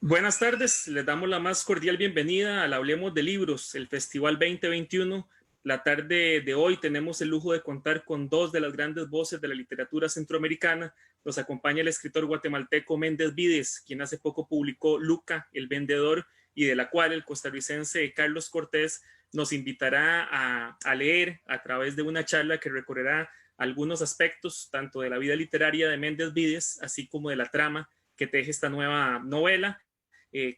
Buenas tardes, les damos la más cordial bienvenida al Hablemos de Libros, el Festival 2021. La tarde de hoy tenemos el lujo de contar con dos de las grandes voces de la literatura centroamericana. Nos acompaña el escritor guatemalteco Méndez Vides, quien hace poco publicó Luca, el vendedor, y de la cual el costarricense Carlos Cortés nos invitará a leer a través de una charla que recorrerá algunos aspectos tanto de la vida literaria de Méndez Vides, así como de la trama que teje esta nueva novela.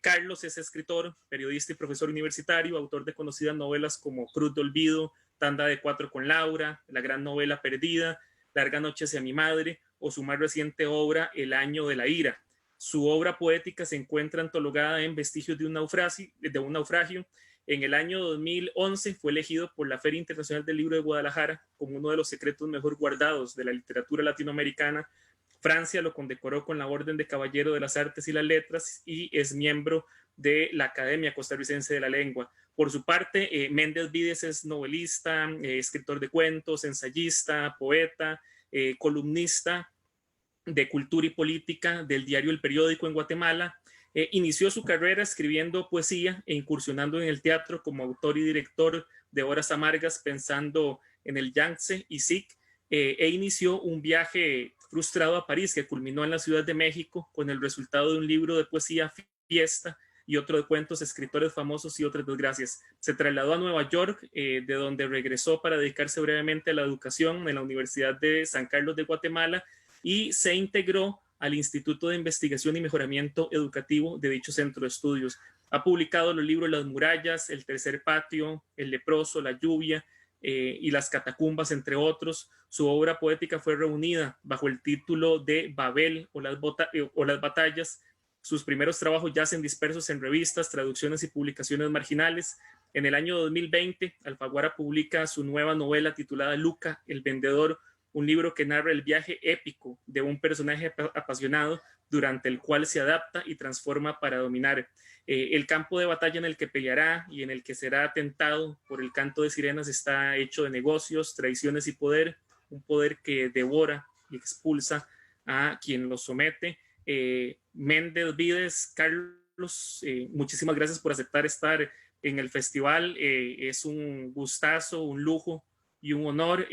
Carlos es escritor, periodista y profesor universitario, autor de conocidas novelas como Cruz de Olvido, Tanda de Cuatro con Laura, La Gran Novela Perdida, Larga Noche hacia mi madre o su más reciente obra El Año de la Ira. Su obra poética se encuentra antologada en Vestigios de un naufragio. En el año 2011 fue elegido por la Feria Internacional del Libro de Guadalajara como uno de los secretos mejor guardados de la literatura latinoamericana. Francia lo condecoró con la Orden de Caballero de las Artes y las Letras y es miembro de la Academia Costarricense de la Lengua. Por su parte, Méndez Vides es novelista, escritor de cuentos, ensayista, poeta, columnista de cultura y política del diario El Periódico en Guatemala. Inició su carrera escribiendo poesía e incursionando en el teatro como autor y director de Horas Amargas, pensando en el Yangtze y Sikh, e inició un viaje frustrado a París que culminó en la Ciudad de México con el resultado de un libro de poesía, Fiesta, y otro de cuentos, Escritores Famosos y otras desgracias. Se trasladó a Nueva York, de donde regresó para dedicarse brevemente a la educación en la Universidad de San Carlos de Guatemala y se integró al Instituto de Investigación y Mejoramiento Educativo de dicho centro de estudios. Ha publicado los libros Las Murallas, El Tercer Patio, El Leproso, La Lluvia, y Las Catacumbas, entre otros. Su obra poética fue reunida bajo el título de Babel o las Batallas. Sus primeros trabajos yacen dispersos en revistas, traducciones y publicaciones marginales. En el año 2020, Alfaguara publica su nueva novela titulada Luca, el vendedor, un libro que narra el viaje épico de un personaje apasionado durante el cual se adapta y transforma para dominar. El campo de batalla en el que peleará y en el que será tentado por el canto de sirenas está hecho de negocios, traiciones y poder, un poder que devora y expulsa a quien lo somete. Méndez Vides, Carlos, muchísimas gracias por aceptar estar en el festival. Es un gustazo, un lujo y un honor.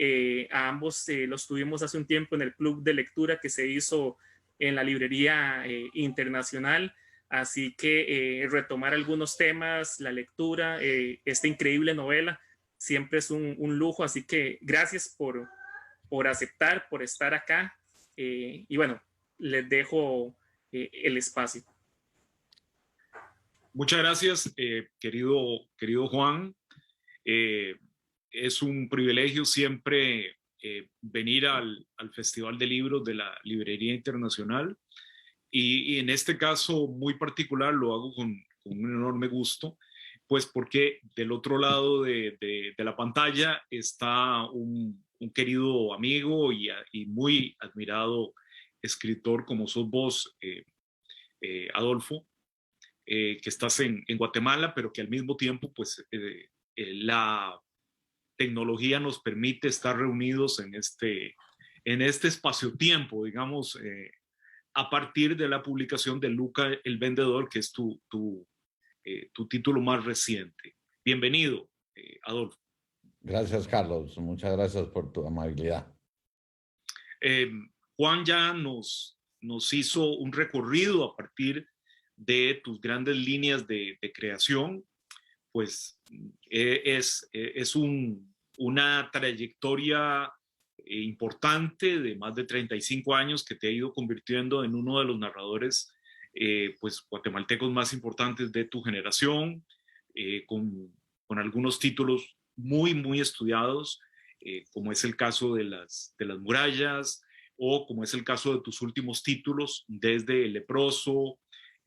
A ambos los tuvimos hace un tiempo en el club de lectura que se hizo en la librería internacional. Así que retomar algunos temas, la lectura, esta increíble novela, siempre es un lujo. Así que gracias por aceptar, por estar acá. Y bueno, les dejo el espacio. Muchas gracias, querido Juan. Eh, es un privilegio siempre venir al Festival de Libros de la Librería Internacional y en este caso muy particular lo hago con un enorme gusto, pues porque del otro lado de la pantalla está un querido amigo y muy admirado escritor como sos vos, Adolfo, que estás en Guatemala, pero que al mismo tiempo pues la tecnología nos permite estar reunidos en este espacio-tiempo, digamos, a partir de la publicación de Luca el Vendedor, que es tu título más reciente. Bienvenido, Adolfo. Gracias, Carlos. Muchas gracias por tu amabilidad. Eh, Juan ya nos hizo un recorrido a partir de tus grandes líneas de creación, pues es una trayectoria importante de más de 35 años que te ha ido convirtiendo en uno de los narradores pues, guatemaltecos más importantes de tu generación, con algunos títulos muy estudiados, como es el caso de las murallas, o como es el caso de tus últimos títulos, desde El Leproso,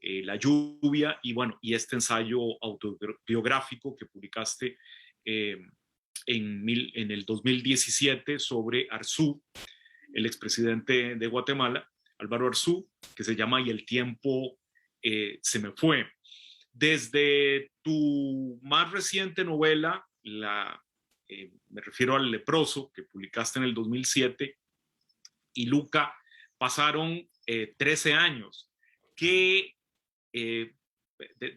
La Lluvia, y bueno, y este ensayo autobiográfico que publicaste en el 2017 sobre Arzú, el expresidente de Guatemala, Álvaro Arzú, que se llama Y el tiempo se me fue. Desde tu más reciente novela, me refiero al Leproso, que publicaste en el 2007, y Luca, pasaron 13 años. ¿Qué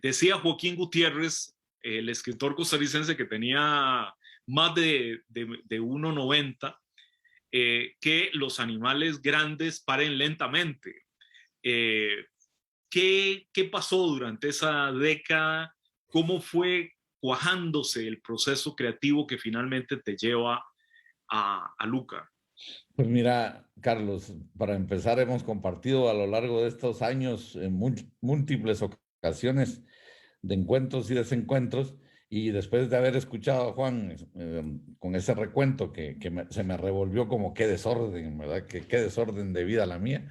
decía Joaquín Gutiérrez, el escritor costarricense que tenía más de 1,90, que los animales grandes paren lentamente. ¿Qué pasó durante esa década? ¿Cómo fue cuajándose el proceso creativo que finalmente te lleva a Luca? Pues mira, Carlos, para empezar, hemos compartido a lo largo de estos años en múltiples ocasiones de encuentros y desencuentros, y después de haber escuchado a Juan con ese recuento se me revolvió como qué desorden, ¿verdad? Qué desorden de vida la mía.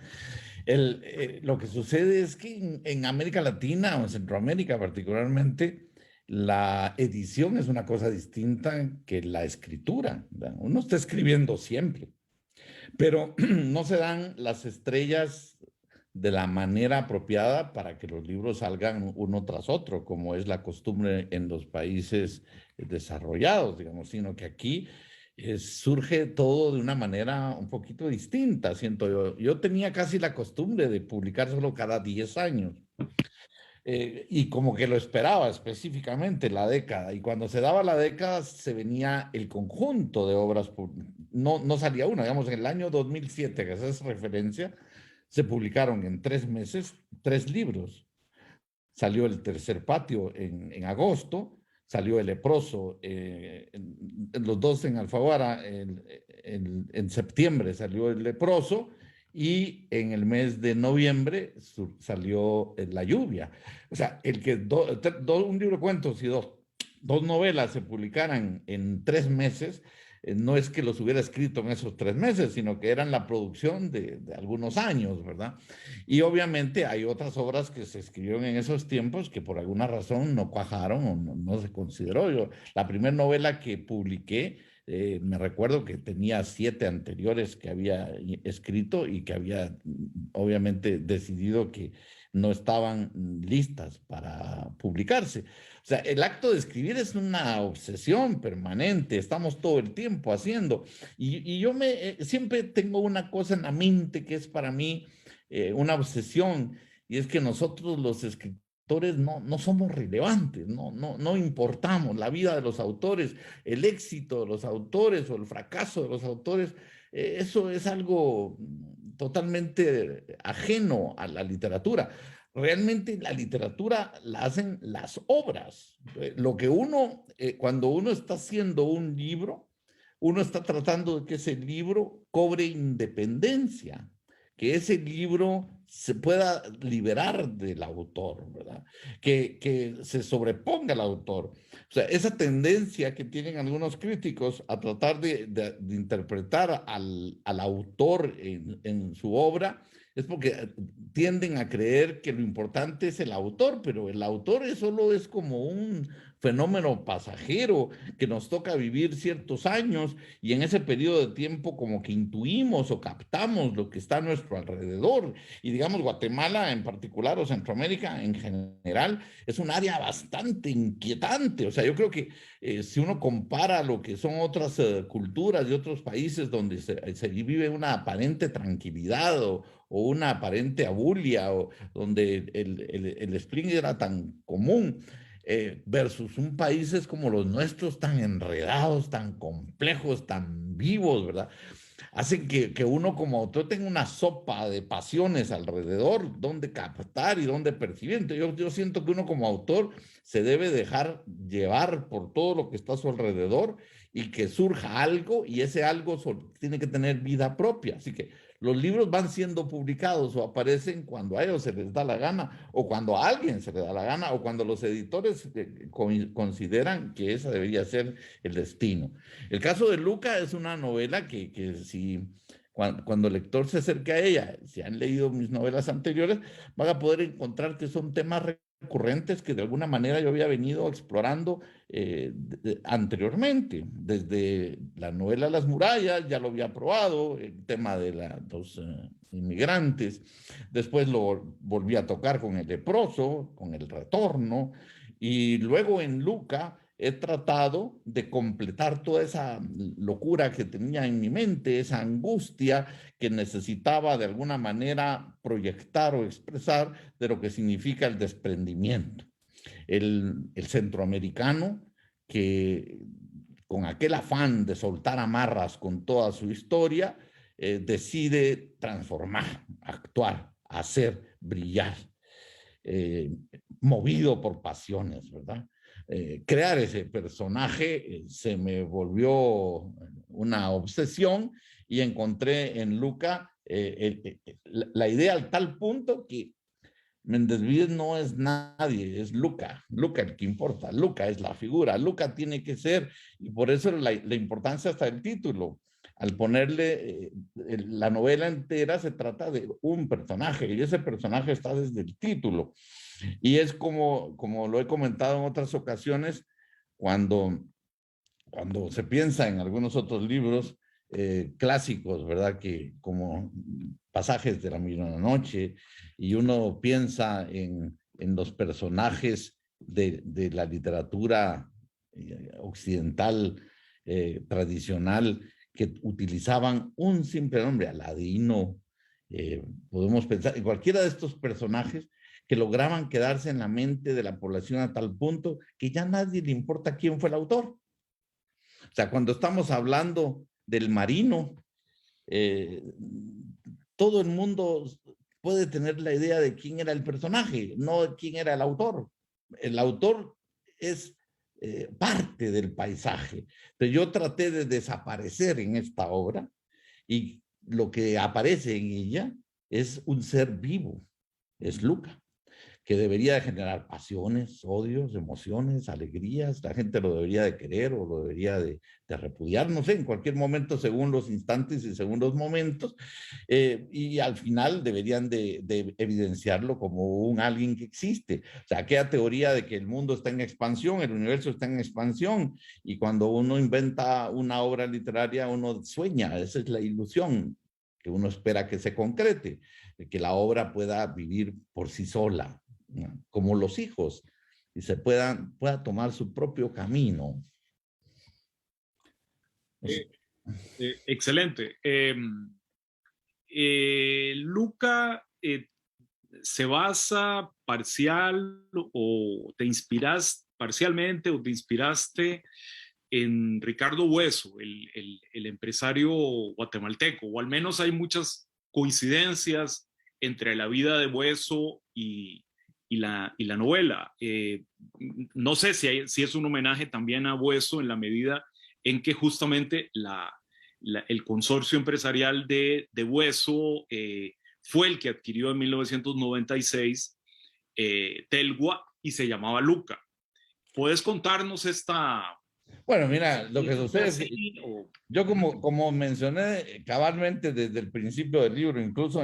Lo que sucede es que en América Latina o en Centroamérica particularmente, la edición es una cosa distinta que la escritura, ¿verdad? Uno está escribiendo siempre, pero no se dan las estrellas de la manera apropiada para que los libros salgan uno tras otro, como es la costumbre en los países desarrollados, digamos, sino que aquí surge todo de una manera un poquito distinta, siento yo. Yo tenía casi la costumbre de publicar solo cada 10 años. Y como que lo esperaba específicamente la década. Y cuando se daba la década, se venía el conjunto de obras, no salía una. Digamos, en el año 2007, que esa es referencia, se publicaron en 3 meses 3 libros. Salió El Tercer Patio en agosto, salió El Leproso, los dos en Alfaguara, en septiembre salió El Leproso, y en el mes de noviembre salió La Lluvia. O sea, el que un libro de cuentos y dos novelas se publicaran en 3 meses, no es que los hubiera escrito en esos 3 meses, sino que eran la producción de algunos años, ¿verdad? Y obviamente hay otras obras que se escribieron en esos tiempos que por alguna razón no cuajaron o no se consideró. La primera novela que publiqué, me recuerdo que tenía 7 anteriores que había escrito y que había obviamente decidido que no estaban listas para publicarse. O sea, el acto de escribir es una obsesión permanente, estamos todo el tiempo haciendo. Y yo siempre tengo una cosa en la mente que es para mí una obsesión, y es que nosotros los escritores no somos relevantes, no importamos la vida de los autores, el éxito de los autores o el fracaso de los autores. Eso es algo totalmente ajeno a la literatura. Realmente la literatura la hacen las obras. Lo que cuando uno está haciendo un libro, uno está tratando de que ese libro cobre independencia, que ese libro se pueda liberar del autor, ¿verdad? Que se sobreponga al autor. O sea, esa tendencia que tienen algunos críticos a tratar de interpretar al autor en su obra es porque tienden a creer que lo importante es el autor, pero el autor solo es como un fenómeno pasajero que nos toca vivir ciertos años, y en ese periodo de tiempo como que intuimos o captamos lo que está a nuestro alrededor. Y digamos, Guatemala en particular o Centroamérica en general es un área bastante inquietante. O sea, yo creo que si uno compara lo que son otras culturas de otros países donde se vive una aparente tranquilidad o una aparente abulia, o donde el spring era tan común, versus un países como los nuestros, tan enredados, tan complejos, tan vivos, ¿verdad? Hacen que uno como autor tenga una sopa de pasiones alrededor, donde captar y donde percibir. Entonces, yo siento que uno como autor se debe dejar llevar por todo lo que está a su alrededor, y que surja algo, y ese algo tiene que tener vida propia. Así que los libros van siendo publicados o aparecen cuando a ellos se les da la gana, o cuando a alguien se le da la gana, o cuando los editores consideran que ese debería ser el destino. El caso de Luca es una novela que si cuando el lector se acerque a ella, si han leído mis novelas anteriores, van a poder encontrar que son temas recurrentes que de alguna manera yo había venido explorando anteriormente. Desde la novela Las Murallas ya lo había probado, el tema de los inmigrantes. Después lo volví a tocar con El Leproso, con El Retorno, y luego en Luca he tratado de completar toda esa locura que tenía en mi mente, esa angustia que necesitaba de alguna manera proyectar o expresar de lo que significa el desprendimiento. El centroamericano que con aquel afán de soltar amarras con toda su historia, decide transformar, actuar, hacer, brillar, movido por pasiones, ¿verdad? Crear ese personaje se me volvió una obsesión y encontré en Luca la idea al tal punto que Méndez Vides no es nadie, es Luca, Luca el que importa, Luca es la figura, Luca tiene que ser, y por eso la importancia hasta del título. Al ponerle la novela entera se trata de un personaje, y ese personaje está desde el título. Y es como lo he comentado en otras ocasiones, cuando se piensa en algunos otros libros clásicos, ¿verdad? Que como Pasajes de la Medianoche, y uno piensa en los personajes de la literatura occidental tradicional que utilizaban un simple nombre, Aladino, podemos pensar en cualquiera de estos personajes que lograban quedarse en la mente de la población a tal punto que ya nadie le importa quién fue el autor. O sea, cuando estamos hablando del marino, todo el mundo puede tener la idea de quién era el personaje, no quién era el autor. El autor es parte del paisaje. Pero yo traté de desaparecer en esta obra y lo que aparece en ella es un ser vivo, es Luca, que debería de generar pasiones, odios, emociones, alegrías. La gente lo debería de querer o lo debería de repudiar, no sé, en cualquier momento según los instantes y según los momentos. Y al final deberían de evidenciarlo como un alguien que existe. O sea, aquella teoría de que el mundo está en expansión, el universo está en expansión, y cuando uno inventa una obra literaria, uno sueña, esa es la ilusión que uno espera que se concrete, de que la obra pueda vivir por sí sola, ¿no? Como los hijos, y se pueda tomar su propio camino. Excelente. Luca, ¿se basa parcial o te inspiras parcialmente o te inspiraste en Ricardo Bueso, el empresario guatemalteco? O al menos hay muchas coincidencias entre la vida de Bueso y la novela. No sé si es un homenaje también a Bueso en la medida en que justamente el consorcio empresarial de Bueso fue el que adquirió en 1996 Telgua y se llamaba Luca. ¿Puedes contarnos esta? Bueno, mira, lo que sucede es que yo como mencioné cabalmente desde el principio del libro, incluso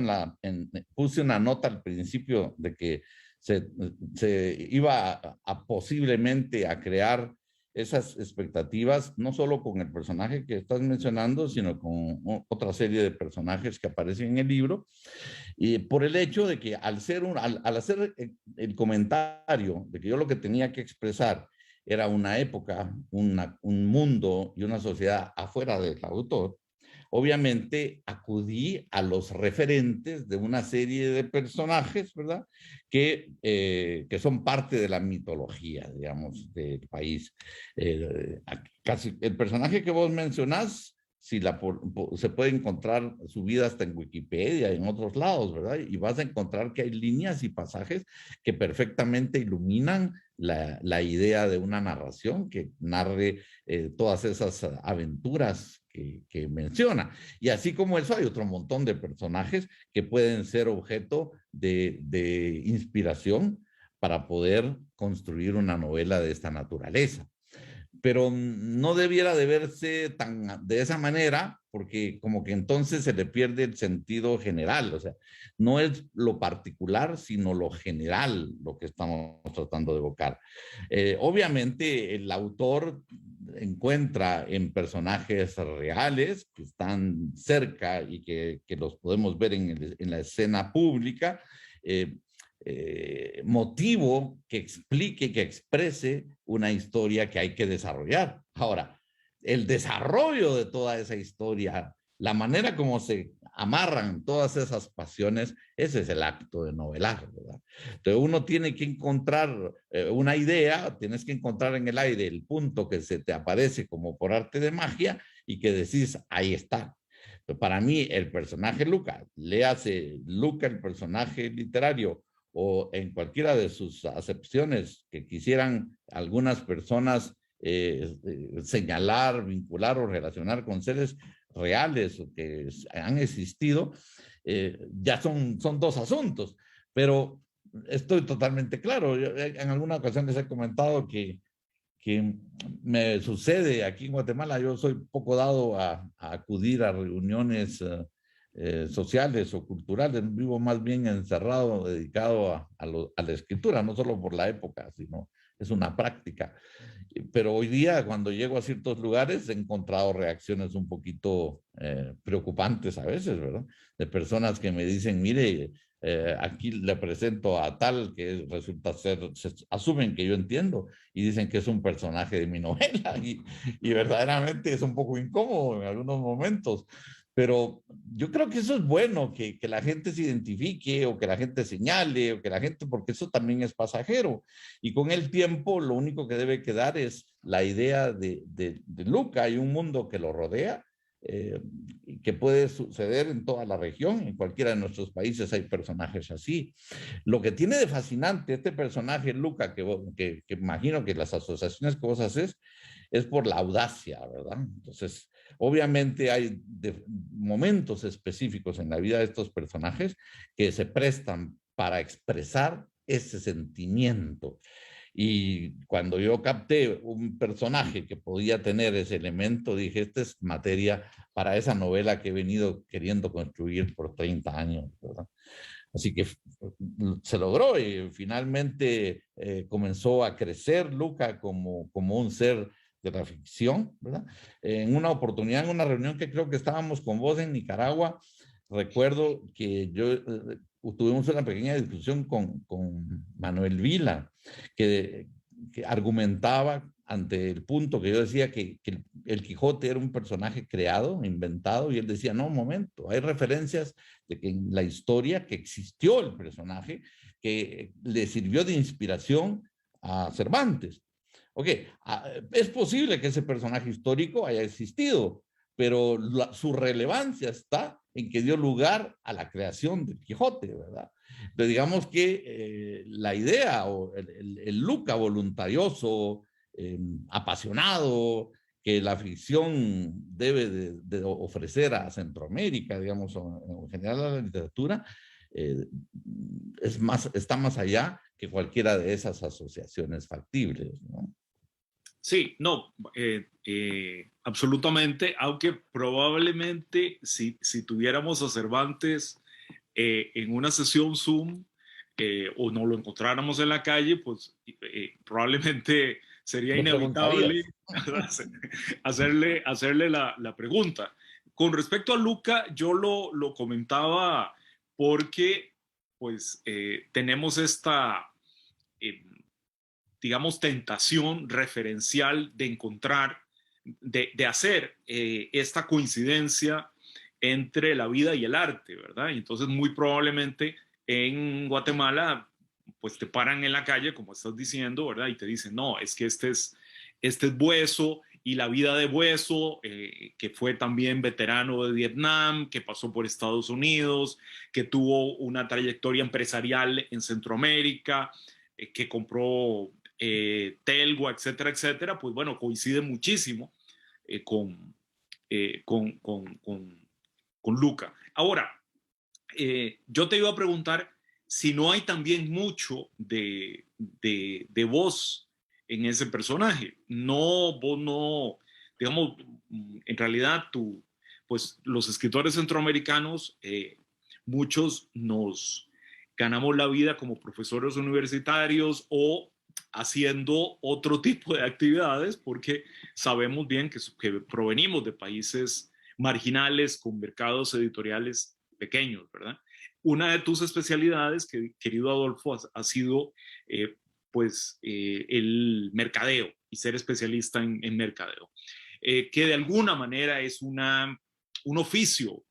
puse una nota al principio de que se iba a posiblemente a crear esas expectativas, no solo con el personaje que estás mencionando, sino con otra serie de personajes que aparecen en el libro, y por el hecho de que al hacer el comentario de que yo lo que tenía que expresar era una época, un mundo y una sociedad afuera del autor, obviamente acudí a los referentes de una serie de personajes, ¿verdad? Que son parte de la mitología, digamos, del país. Casi el personaje que vos mencionás, se puede encontrar su vida hasta en Wikipedia, en otros lados, ¿verdad? Y vas a encontrar que hay líneas y pasajes que perfectamente iluminan la idea de una narración que narre todas esas aventuras que menciona. Y así como eso, hay otro montón de personajes que pueden ser objeto de inspiración para poder construir una novela de esta naturaleza. Pero no debiera de verse de esa manera, porque como que entonces se le pierde el sentido general. O sea, no es lo particular, sino lo general lo que estamos tratando de evocar. Obviamente el autor encuentra en personajes reales que están cerca y que los podemos ver en la escena pública, motivo que explique, que exprese una historia que hay que desarrollar. Ahora, el desarrollo de toda esa historia, la manera como se amarran todas esas pasiones, ese es el acto de novelar, ¿verdad? Entonces uno tiene que encontrar una idea, tienes que encontrar en el aire el punto que se te aparece como por arte de magia y que decís, ahí está. Pero para mí el personaje Luca, léase Luca el personaje literario o en cualquiera de sus acepciones que quisieran algunas personas señalar, vincular o relacionar con seres reales o que han existido, ya son dos asuntos. Pero estoy totalmente claro. Yo, en alguna ocasión les he comentado que me sucede aquí en Guatemala. Yo soy poco dado a acudir a reuniones sociales o culturales. Vivo más bien encerrado, dedicado a la escritura, no solo por la época, sino es una práctica. Pero hoy día, cuando llego a ciertos lugares, he encontrado reacciones un poquito preocupantes a veces, ¿verdad? De personas que me dicen, mire, aquí le presento a tal que resulta ser, asumen que yo entiendo y dicen que es un personaje de mi novela y verdaderamente es un poco incómodo en algunos momentos. Pero yo creo que eso es bueno, que la gente se identifique o que la gente señale o que la gente, porque eso también es pasajero. Y con el tiempo lo único que debe quedar es la idea de Luca y un mundo que lo rodea, que puede suceder en toda la región, en cualquiera de nuestros países hay personajes así. Lo que tiene de fascinante este personaje Luca, que imagino que las asociaciones que vos haces, es por la audacia, ¿verdad? Entonces, obviamente hay momentos específicos en la vida de estos personajes que se prestan para expresar ese sentimiento. Y cuando yo capté un personaje que podía tener ese elemento, dije, esta es materia para esa novela que he venido queriendo construir por 30 años, ¿verdad? Así que se logró y finalmente comenzó a crecer Luca como un ser de la ficción, ¿verdad? En una oportunidad, en una reunión que creo que estábamos con vos en Nicaragua, recuerdo que tuvimos una pequeña discusión con Manuel Vila, que argumentaba ante el punto que yo decía que el Quijote era un personaje creado, inventado, y él decía, no, un momento, hay referencias de que en la historia que existió el personaje que le sirvió de inspiración a Cervantes. Ok, es posible que ese personaje histórico haya existido, pero su relevancia está en que dio lugar a la creación del Quijote, ¿verdad? Entonces, digamos que la idea o el Luca voluntarioso, apasionado, que la ficción debe de ofrecer a Centroamérica, digamos, en general a la literatura, está más allá que cualquiera de esas asociaciones factibles, ¿no? Sí, no, absolutamente, aunque probablemente si tuviéramos a Cervantes en una sesión Zoom o no lo encontráramos en la calle, pues probablemente sería Le inevitable preguntarías. hacerle la pregunta. Con respecto a Luca, yo lo comentaba porque pues tenemos esta... digamos, tentación referencial de encontrar, de hacer esta coincidencia entre la vida y el arte, ¿verdad? Y entonces muy probablemente en Guatemala, pues te paran en la calle, como estás diciendo, ¿verdad? Y te dicen, no, es que este es Bueso y la vida de Bueso, que fue también veterano de Vietnam, que pasó por Estados Unidos, que tuvo una trayectoria empresarial en Centroamérica, que compró Telgua, etcétera, etcétera, pues bueno, coincide muchísimo con Luca. Ahora, yo te iba a preguntar si no hay también mucho de voz en ese personaje. No, vos no, digamos, en realidad pues los escritores centroamericanos, muchos nos ganamos la vida como profesores universitarios o haciendo otro tipo de actividades porque sabemos bien que provenimos de países marginales con mercados editoriales pequeños, ¿verdad? una de tus especialidades, querido Adolfo, ha sido el mercadeo y ser especialista en mercadeo, que de alguna manera es un oficio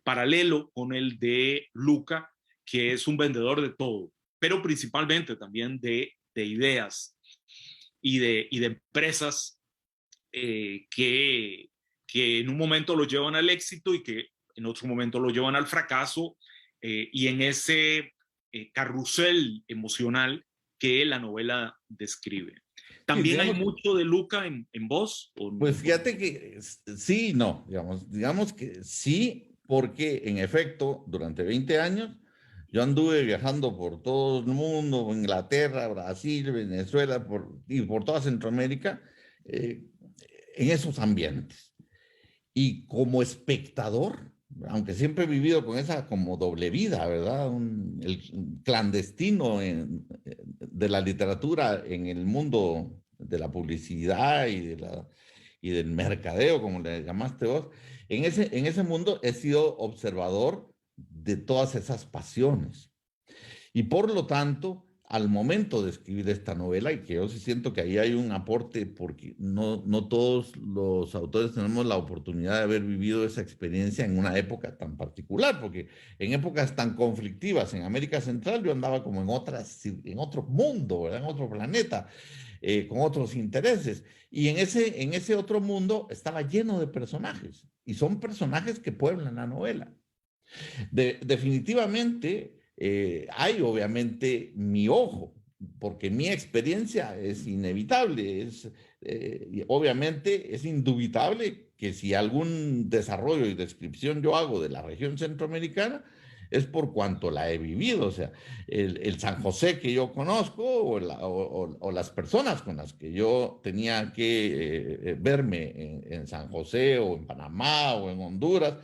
paralelo con el de Luca, que es un vendedor de todo, pero principalmente también de ideas y de empresas que en un momento lo llevan al éxito y que en otro momento lo llevan al fracaso, y en ese carrusel emocional que la novela describe. ¿También hay mucho de Luca en vos? Pues fíjate que sí, no, digamos que sí, porque en efecto, durante 20 años, yo anduve viajando por todo el mundo, Inglaterra, Brasil, Venezuela, y por toda Centroamérica, en esos ambientes. Y como espectador, aunque siempre he vivido con esa como doble vida, ¿verdad? El clandestino de la literatura en el mundo de la publicidad y del mercadeo, como le llamaste vos, en ese mundo he sido observador de todas esas pasiones. Y por lo tanto, al momento de escribir esta novela, y que yo sí siento que ahí hay un aporte, porque no todos los autores tenemos la oportunidad de haber vivido esa experiencia en una época tan particular, porque en épocas tan conflictivas en América Central yo andaba como en otro mundo, ¿verdad? En otro planeta, con otros intereses. Y en ese otro mundo estaba lleno de personajes, y son personajes que pueblan la novela. Definitivamente hay obviamente mi ojo, porque mi experiencia es inevitable, obviamente es indubitable que si algún desarrollo y descripción yo hago de la región centroamericana, es por cuanto la he vivido. O sea, el San José que yo conozco o las personas con las que yo tenía que verme en San José o en Panamá o en Honduras,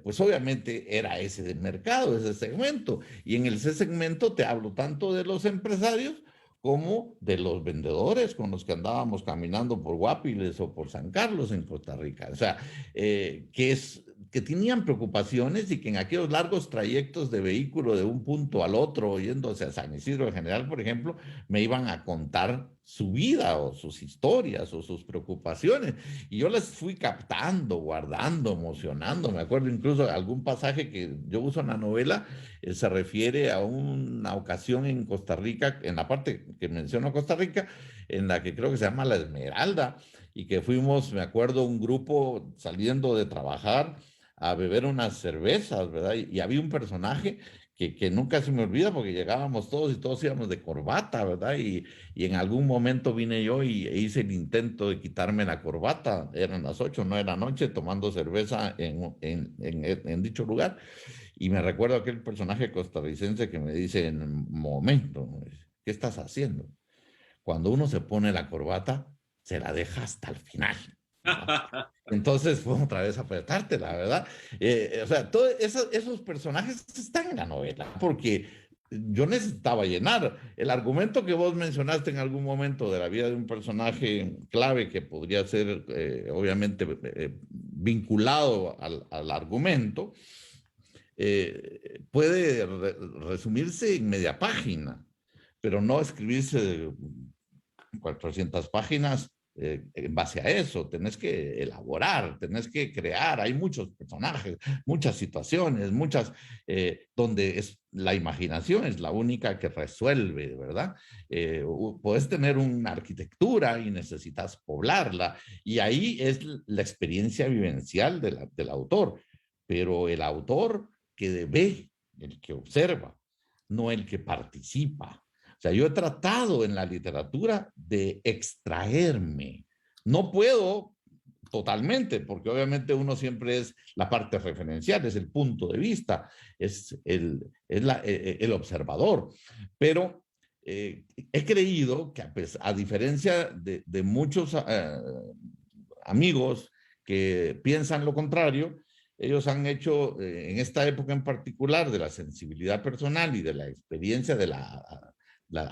pues obviamente era ese mercado, ese segmento. Y en ese segmento te hablo tanto de los empresarios como de los vendedores con los que andábamos caminando por Guapiles o por San Carlos en Costa Rica. O sea, que tenían preocupaciones y que en aquellos largos trayectos de vehículo de un punto al otro, yéndose a San Isidro en general, por ejemplo, me iban a contar su vida o sus historias o sus preocupaciones. Y yo las fui captando, guardando, emocionando. Me acuerdo incluso de algún pasaje que yo uso en la novela, se refiere a una ocasión en Costa Rica, en la parte que menciono Costa Rica, en la que creo que se llama La Esmeralda, y que fuimos, me acuerdo, un grupo saliendo de trabajar a beber unas cervezas, ¿verdad? Y había un personaje que nunca se me olvida porque llegábamos todos y todos íbamos de corbata, ¿verdad? Y en algún momento vine yo e hice el intento de quitarme la corbata. Eran las 8, no era noche, tomando cerveza en dicho lugar. Y me recuerdo aquel personaje costarricense que me dice en un momento, ¿qué estás haciendo? Cuando uno se pone la corbata, se la deja hasta el final. Entonces fue otra vez apretarte, la verdad. O sea, todos esos personajes están en la novela, porque yo necesitaba llenar. El argumento que vos mencionaste en algún momento de la vida de un personaje clave que podría ser, obviamente, vinculado al argumento, puede resumirse en media página, pero no escribirse 400 páginas en base a eso. Tenés que elaborar, tenés que crear. Hay muchos personajes, muchas situaciones, donde la imaginación es la única que resuelve, ¿verdad? Puedes tener una arquitectura y necesitas poblarla, y ahí es la experiencia vivencial del autor, pero el autor que ve, el que observa, no el que participa. O sea, yo he tratado en la literatura de extraerme. No puedo totalmente, porque obviamente uno siempre es la parte referencial, es el punto de vista, es el observador. Pero he creído que a diferencia de muchos amigos que piensan lo contrario, ellos han hecho en esta época en particular de la sensibilidad personal y de la experiencia de la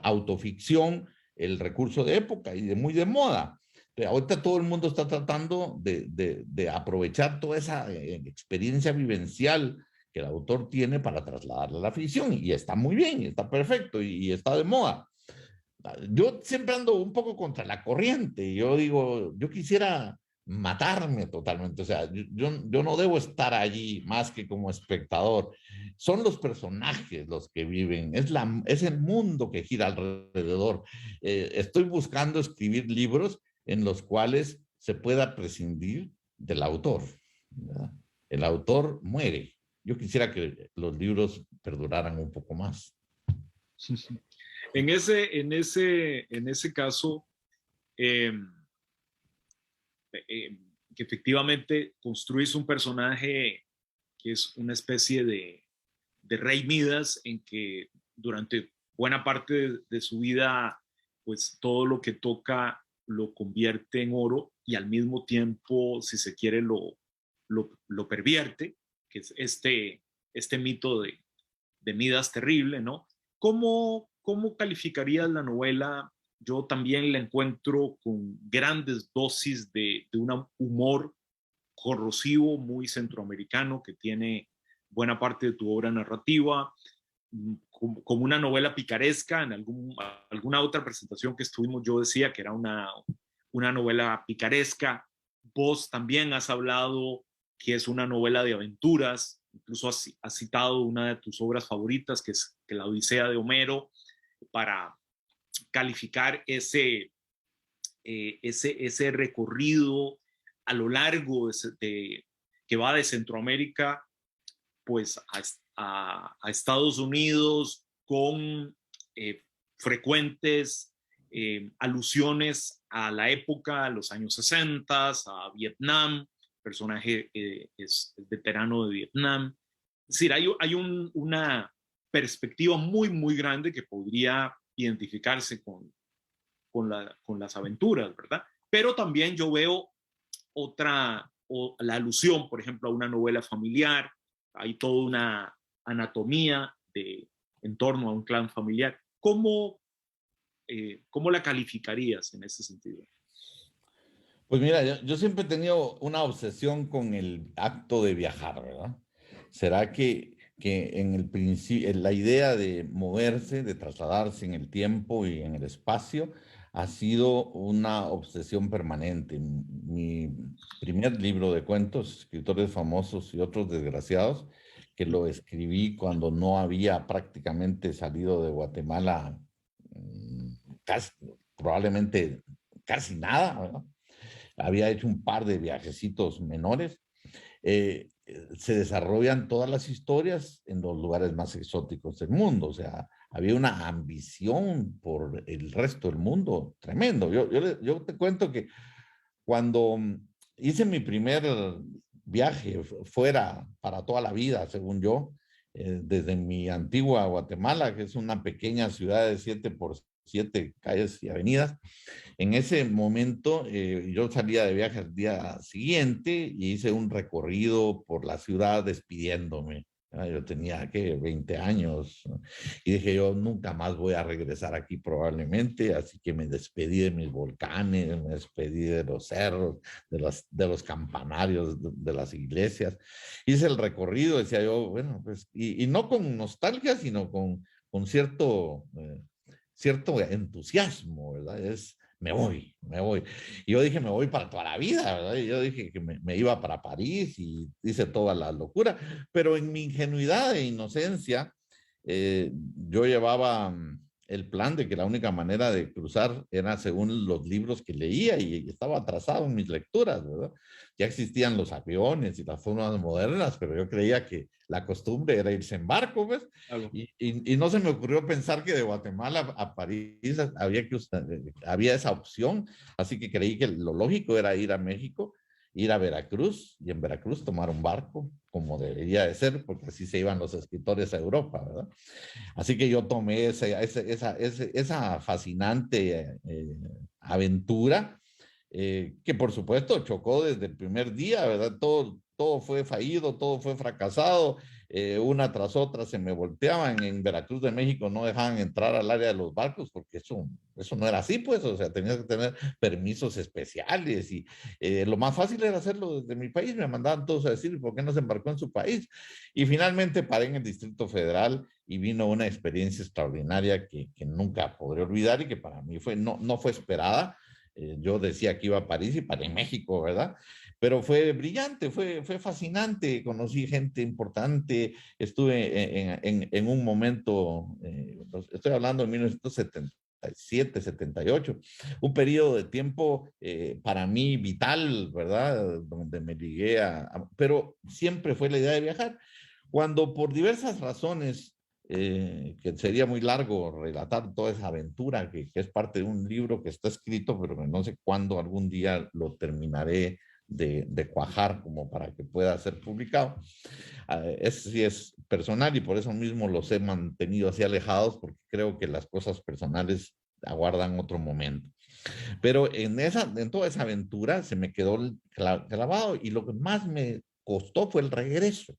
autoficción, el recurso de época y muy de moda. Ahorita todo el mundo está tratando de aprovechar toda esa experiencia vivencial que el autor tiene para trasladarla a la ficción, y está muy bien, está perfecto, y está de moda. Yo siempre ando un poco contra la corriente. Yo digo, yo quisiera matarme totalmente. O sea, yo no debo estar allí más que como espectador. Son los personajes los que viven, es el mundo que gira alrededor. Estoy buscando escribir libros en los cuales se pueda prescindir del autor, ¿verdad? El autor muere. Yo quisiera que los libros perduraran un poco más. En ese caso, eh, que efectivamente construís un personaje que es una especie de rey Midas, en que durante buena parte de su vida, pues todo lo que toca lo convierte en oro, y al mismo tiempo, si se quiere, lo pervierte, que es este mito de Midas terrible, ¿no? ¿Cómo calificarías la novela? Yo también la encuentro con grandes dosis de un humor corrosivo, muy centroamericano, que tiene buena parte de tu obra narrativa, como una novela picaresca. En alguna otra presentación que estuvimos yo decía que era una novela picaresca. Vos también has hablado que es una novela de aventuras, incluso has citado una de tus obras favoritas, que es La Odisea de Homero, para calificar ese recorrido a lo largo que va de Centroamérica pues a Estados Unidos, con frecuentes alusiones a la época, a los años 60, a Vietnam. El personaje es veterano de Vietnam. Es decir, hay una perspectiva muy, muy grande que podría identificarse con las aventuras, ¿verdad? Pero también yo veo la alusión, por ejemplo, a una novela familiar. Hay toda una anatomía en torno a un clan familiar. ¿Cómo la calificarías en ese sentido? Pues mira, yo siempre he tenido una obsesión con el acto de viajar, ¿verdad? ¿Será que en el principio, la idea de moverse, de trasladarse en el tiempo y en el espacio, ha sido una obsesión permanente? Mi primer libro de cuentos, Escritores Famosos y Otros Desgraciados, que lo escribí cuando no había prácticamente salido de Guatemala, casi, probablemente casi nada, ¿verdad? Había hecho un par de viajecitos menores. Se desarrollan todas las historias en los lugares más exóticos del mundo. O sea, había una ambición por el resto del mundo tremendo. Yo te cuento que cuando hice mi primer viaje fuera para toda la vida, según yo, desde mi antigua Guatemala, que es una pequeña ciudad de 7 calles y avenidas. En ese momento yo salía de viaje al día siguiente y hice un recorrido por la ciudad despidiéndome. Yo tenía, ¿qué? 20 años, ¿no? Y dije, yo nunca más voy a regresar aquí probablemente, así que me despedí de mis volcanes, me despedí de los cerros, de los campanarios, de las iglesias. Hice el recorrido, decía yo, bueno, pues, y no con nostalgia, sino con cierto entusiasmo, ¿verdad? Me voy. Y yo dije, me voy para toda la vida, ¿verdad? Y yo dije que me iba para París y hice toda la locura, pero en mi ingenuidad e inocencia, yo llevaba el plan de que la única manera de cruzar era según los libros que leía, y estaba atrasado en mis lecturas, ¿verdad? Ya existían los aviones y las formas modernas, pero yo creía que la costumbre era irse en barco, ¿ves? Y no se me ocurrió pensar que de Guatemala a París había esa opción, así que creí que lo lógico era ir a México, ir a Veracruz, y en Veracruz tomar un barco, como debería de ser, porque así se iban los escritores a Europa, ¿verdad? Así que yo tomé esa fascinante aventura, que por supuesto chocó desde el primer día, ¿verdad? Todo fue fallido, todo fue fracasado. una tras otra se me volteaban. En Veracruz de México no dejaban entrar al área de los barcos porque eso no era así, pues, o sea, tenías que tener permisos especiales y lo más fácil era hacerlo desde mi país. Me mandaban todos a decir, ¿por qué no se embarcó en su país? Y finalmente paré en el Distrito Federal y vino una experiencia extraordinaria que nunca podré olvidar y que para mí no fue esperada. Yo decía que iba a París y paré en México, ¿verdad? Pero fue brillante, fue fascinante, conocí gente importante, estuve en un momento, estoy hablando de 1977, 78, un periodo de tiempo para mí vital, ¿verdad? Donde me ligué pero siempre fue la idea de viajar. Cuando por diversas razones, que sería muy largo relatar toda esa aventura, que es parte de un libro que está escrito, pero que no sé cuándo algún día lo terminaré de cuajar como para que pueda ser publicado. Sí es personal y por eso mismo los he mantenido así alejados, porque creo que las cosas personales aguardan otro momento. Pero en toda esa aventura se me quedó clavado y lo que más me costó fue el regreso,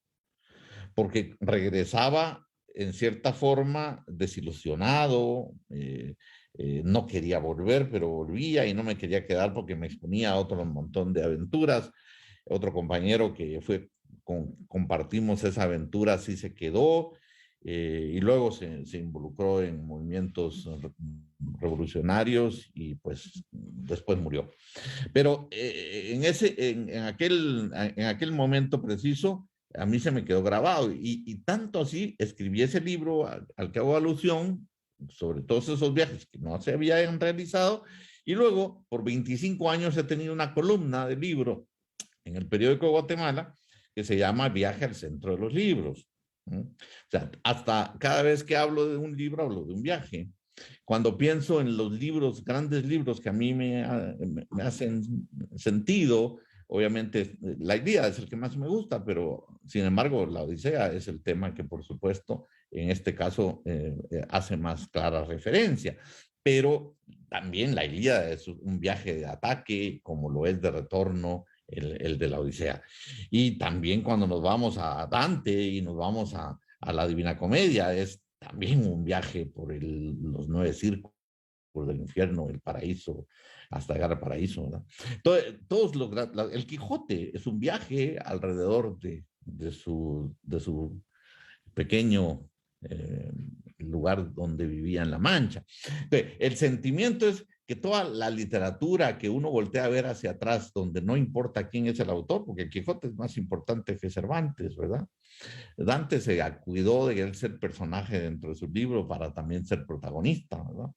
porque regresaba en cierta forma desilusionado, no quería volver, pero volvía y no me quería quedar porque me exponía a otro montón de aventuras. Otro compañero que compartimos esa aventura sí se quedó, y luego se involucró en movimientos revolucionarios y pues después murió. Pero en aquel momento preciso, a mí se me quedó grabado y tanto así escribí ese libro al que hago alusión sobre todos esos viajes que no se habían realizado, y luego por 25 años he tenido una columna de libro en el periódico de Guatemala que se llama Viaje al Centro de los Libros. O sea, hasta cada vez que hablo de un libro, hablo de un viaje. Cuando pienso en los libros, grandes libros que a mí me hacen sentido, obviamente la Ilíada es el que más me gusta, pero sin embargo la Odisea es el tema que por supuesto en este caso hace más clara referencia. Pero también la Ilíada es un viaje de ataque, como lo es de retorno el de la Odisea. Y también cuando nos vamos a Dante y nos vamos a la Divina Comedia, es también un viaje por los 9 círculos del infierno, el paraíso, hasta llegar al paraíso, ¿verdad? El Quijote es un viaje alrededor de su pequeño lugar donde vivía en La Mancha. Entonces, el sentimiento es que toda la literatura que uno voltea a ver hacia atrás, donde no importa quién es el autor, porque el Quijote es más importante que Cervantes, ¿verdad? Dante se cuidó de él ser personaje dentro de su libro para también ser protagonista, ¿verdad?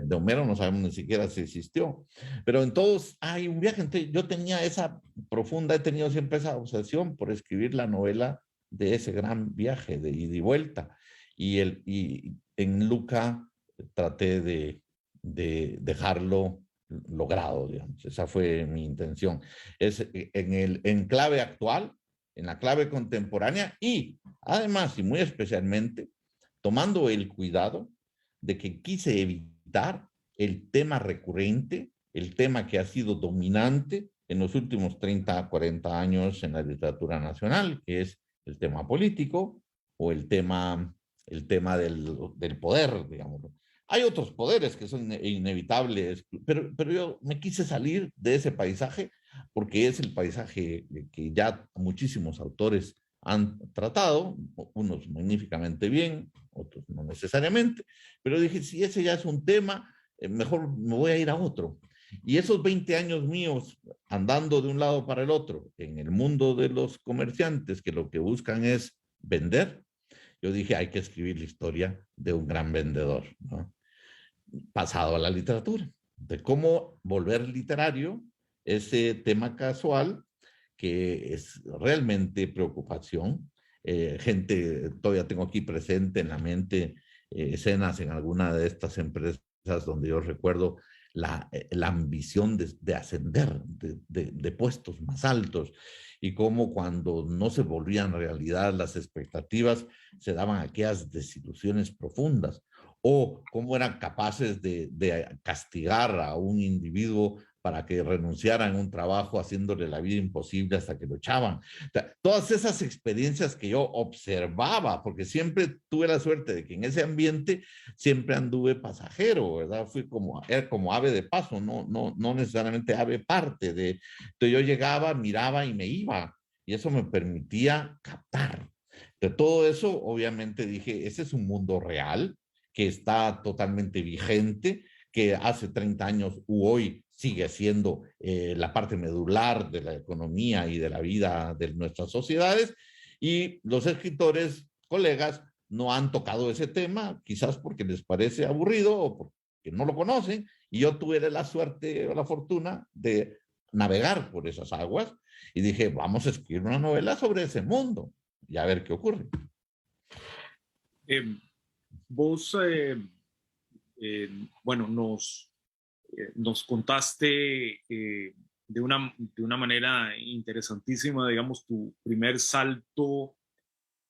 De Homero no sabemos ni siquiera si existió, pero en todos hay un viaje. Entonces, yo tenía he tenido siempre esa obsesión por escribir la novela de ese gran viaje de ida y vuelta. Y en Luca traté de dejarlo logrado, digamos. Esa fue mi intención. Es en clave actual, en la clave contemporánea y además y muy especialmente tomando el cuidado de que quise evitar el tema recurrente, el tema que ha sido dominante en los últimos 30 a 40 años en la literatura nacional, que es el tema político o el tema del poder, digamos. Hay otros poderes que son inevitables, pero yo me quise salir de ese paisaje porque es el paisaje que ya muchísimos autores han tratado, unos magníficamente bien, otros no necesariamente, pero dije, si ese ya es un tema, mejor me voy a ir a otro. Y esos 20 años míos andando de un lado para el otro en el mundo de los comerciantes que lo que buscan es vender, yo dije, hay que escribir la historia de un gran vendedor, ¿no? Pasado a la literatura, de cómo volver literario ese tema casual que es realmente preocupación. Gente, todavía tengo aquí presente en la mente escenas en alguna de estas empresas donde yo recuerdo la ambición de ascender, de puestos más altos, y cómo cuando no se volvían realidad las expectativas, se daban aquellas desilusiones profundas, o cómo eran capaces de castigar a un individuo para que renunciara en un trabajo haciéndole la vida imposible hasta que lo echaban. O sea, todas esas experiencias que yo observaba, porque siempre tuve la suerte de que en ese ambiente siempre anduve pasajero, ¿verdad? Fui era como ave de paso, no necesariamente ave parte de. Entonces yo llegaba, miraba y me iba, y eso me permitía captar. De todo eso, obviamente dije, ese es un mundo real que está totalmente vigente, que hace 30 años u hoy sigue siendo la parte medular de la economía y de la vida de nuestras sociedades, y los escritores, colegas, no han tocado ese tema, quizás porque les parece aburrido o porque no lo conocen, y yo tuve la suerte o la fortuna de navegar por esas aguas, y dije, vamos a escribir una novela sobre ese mundo, y a ver qué ocurre. Vos, bueno, nos contaste de una manera interesantísima, digamos, tu primer salto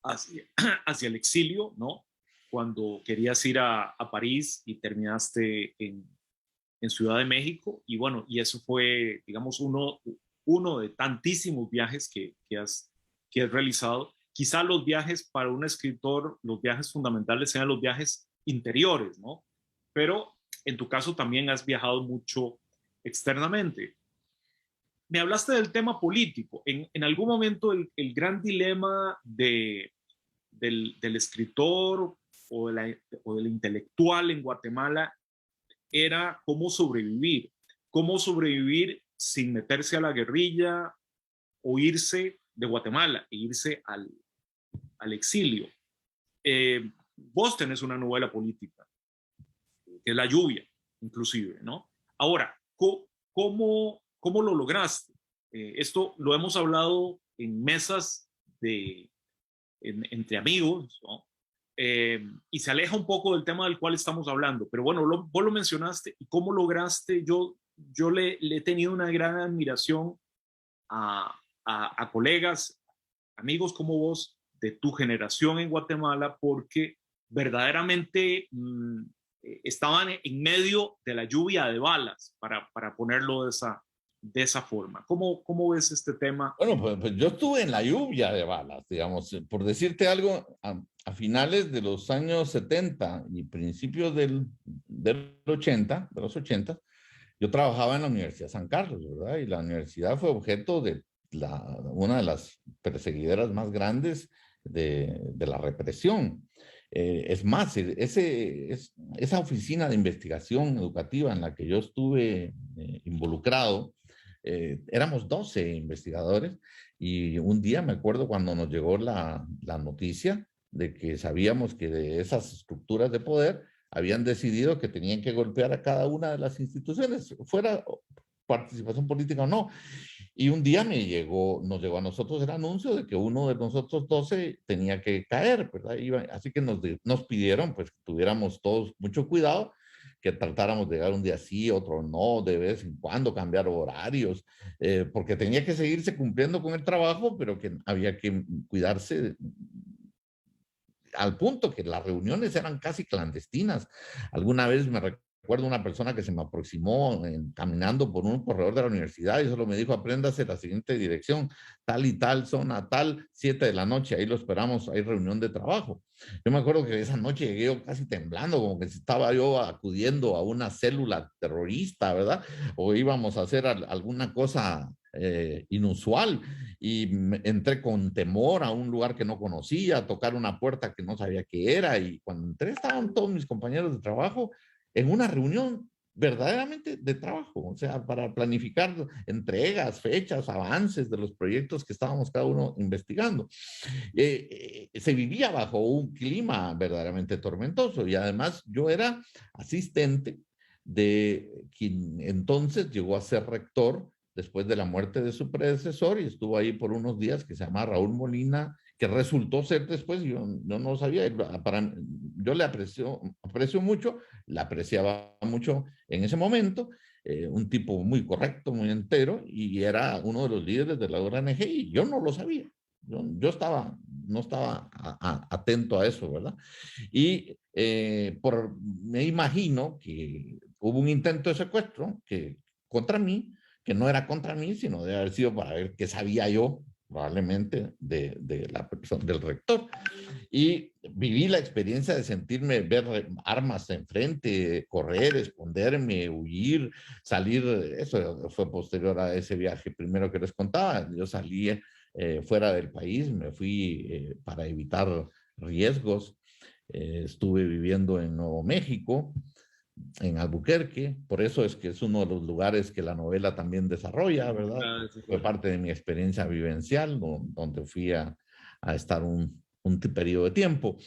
hacia el exilio, ¿no? Cuando querías ir a París y terminaste en Ciudad de México. Y bueno, y eso fue, digamos, uno de tantísimos viajes que has realizado. Quizá los viajes para un escritor, los viajes fundamentales sean los viajes interiores, ¿no? Pero en tu caso también has viajado mucho externamente. Me hablaste del tema político. En algún momento el gran dilema del escritor o del intelectual en Guatemala era cómo sobrevivir sin meterse a la guerrilla o irse de Guatemala e irse al exilio. Vos tenés una novela política, que es La lluvia, inclusive, ¿no? Ahora, ¿cómo lo lograste? Esto lo hemos hablado en mesas entre amigos, ¿no? Y se aleja un poco del tema del cual estamos hablando, pero bueno, vos lo mencionaste, y cómo lograste. Yo le he tenido una gran admiración a colegas, amigos como vos, de tu generación en Guatemala, porque verdaderamente estaban en medio de la lluvia de balas, para ponerlo de esa forma. ¿Cómo ves este tema? Bueno, pues yo estuve en la lluvia de balas, digamos, por decirte algo, a finales de los años 70 y principios del 80, de los 80, yo trabajaba en la Universidad San Carlos, ¿verdad? Y la universidad fue objeto de una de las perseguidoras más grandes de la represión. Es más, esa oficina de investigación educativa en la que yo estuve involucrado, éramos 12 investigadores, y un día me acuerdo cuando nos llegó la noticia de que sabíamos que de esas estructuras de poder habían decidido que tenían que golpear a cada una de las instituciones, fuera participación política o no. Y un día nos llegó a nosotros el anuncio de que uno de nosotros 12 tenía que caer, ¿verdad? Así que nos pidieron pues que tuviéramos todos mucho cuidado, que tratáramos de llegar un día sí, otro no, de vez en cuando cambiar horarios, porque tenía que seguirse cumpliendo con el trabajo, pero que había que cuidarse al punto que las reuniones eran casi clandestinas. Alguna vez me recuerdo una persona que se me aproximó caminando por un corredor de la universidad y solo me dijo, apréndase la siguiente dirección, tal y tal, zona tal, 7 de la noche, ahí lo esperamos, hay reunión de trabajo. Yo me acuerdo que esa noche llegué yo casi temblando, como que estaba yo acudiendo a una célula terrorista, ¿verdad? O íbamos a hacer alguna cosa inusual, y entré con temor a un lugar que no conocía, a tocar una puerta que no sabía qué era, y cuando entré estaban todos mis compañeros de trabajo en una reunión verdaderamente de trabajo, o sea, para planificar entregas, fechas, avances de los proyectos que estábamos cada uno investigando. Se vivía bajo un clima verdaderamente tormentoso, y además yo era asistente de quien entonces llegó a ser rector después de la muerte de su predecesor, y estuvo ahí por unos días, que se llama Raúl Molina, que resultó ser después, yo no lo sabía, yo le aprecio mucho, la apreciaba mucho en ese momento, un tipo muy correcto, muy entero, y era uno de los líderes de la ONG, y yo no lo sabía. Yo no estaba atento a eso, ¿verdad? Y me imagino que hubo un intento de secuestro que contra mí, que no era contra mí, sino de haber sido para ver qué sabía yo, probablemente, de la persona, del rector. Y viví la experiencia de sentirme, ver armas enfrente, correr, esconderme, huir, salir. Eso fue posterior a ese viaje primero que les contaba. Yo salí fuera del país, me fui para evitar riesgos. Estuve viviendo en Nuevo México, en Albuquerque, por eso es que es uno de los lugares que la novela también desarrolla, ¿verdad? Fue parte de mi experiencia vivencial, donde fui a estar un periodo de tiempo.